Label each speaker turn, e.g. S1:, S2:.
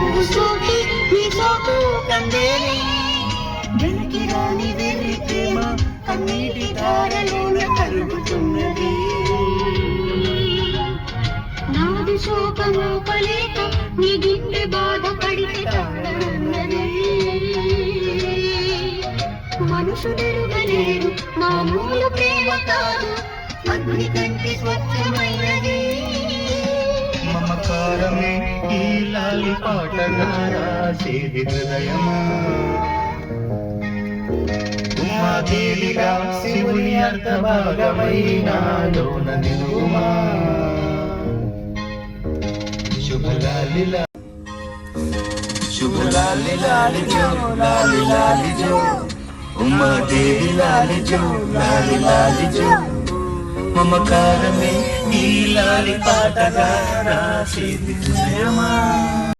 S1: నువ్వు సోకి నీ సోకు కందేని వెనకి రాని వెర్రి ప్రేమ కన్నీటి ధారలోన కరుగుతున్నది. నాది శోకము పలేక నీ గుండె బాధ పడితే తాళన్నది. మనసు నెరుగలేదు మామూలు ప్రేమ కాదు, అగ్ని కంటి స్వచ్ఛమైనది.
S2: మమకారమే ఈ లాలి పాటగా రాసేది హృదయమా, ఉమాదేవిగా శివుని అర్ధభాగమైనాలోన నిలుమా. శుభలాలిలా శుభలాలి లాలి జో లాలి లాలి జో, ఉమాదేవి లాలి జో లాలి లాలి జో. మమకారమే ఈ లాలి పాటగా రాసేది హృదయమా.